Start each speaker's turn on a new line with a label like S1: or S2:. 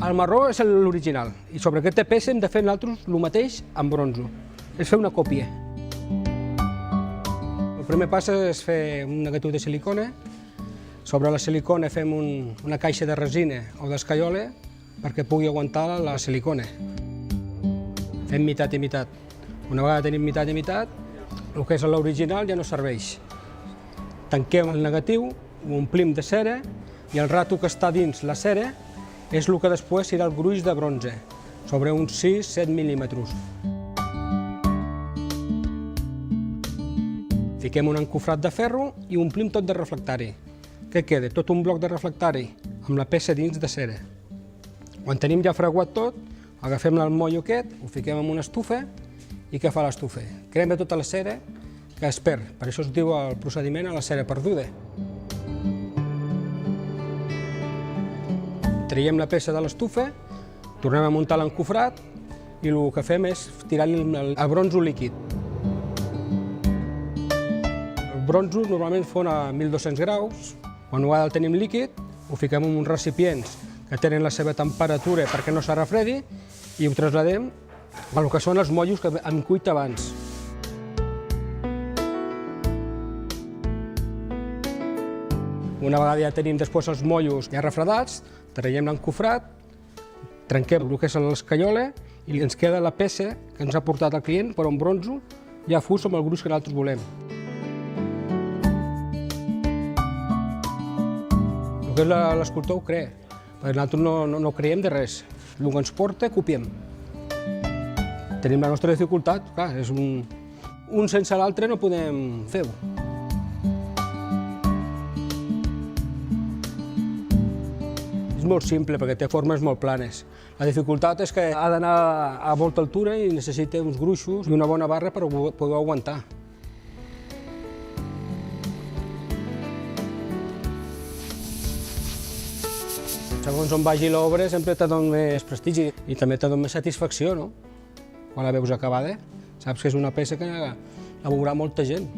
S1: El marró és l'original, i sobre aquesta peça hem de fer nosaltres el mateix amb bronzo. És fer una còpia. El primer pas és fer un negatiu de silicona. Sobre la silicona fem una caixa de resina o d'escaiola perquè pugui aguantar la silicona. Fem meitat i meitat. Una vegada tenim meitat i meitat, el que és l'original ja no serveix. Tanquem el negatiu, ho omplim de cera i el rato que està dins la cera és el que després serà el gruix de bronze, sobre uns 6-7 mil·límetres. Fiquem un encofrat de ferro i omplim tot de reflectari. Què queda? Tot un bloc de reflectari amb la peça dins de cera. Quan tenim ja fraguat tot, agafem el mollo aquest, ho fiquem en una estufa i què fa l'estufa? Crema tota la cera que es perd. Per això es diu el procediment a la cera perduda. Traiem la peça de l'estufa, tornem a muntar l'encofrat i el que fem és tirar-li el bronzo líquid. El bronzo normalment fon a 1.200 graus. Quan el tenim líquid, ho fiquem en uns recipients que tenen la seva temperatura perquè no se refredi i ho traslladem al que són els mollos que hem cuit abans. Una vegada ja tenim després els mollos ja refredats, traiem l'encofrat, trenquem el que és l'escaiola i ens queda la peça que ens ha portat el client, però en bronzo, ja fus amb el gruix que nosaltres volem. El que és l'escultor ho crea, perquè nosaltres no creiem de res. El que ens porta, copiem. Tenim la nostra dificultat, clar, és un sense l'altre no podem fer-ho. És molt simple perquè té formes molt planes. La dificultat és que ha d'anar a molta altura i necessita uns gruixos i una bona barra per poder aguantar. Segons on vagi l'obra sempre te dona més prestigi i també te dona més satisfacció, no? Quan la veus acabada, saps que és una peça que la veurà molta gent.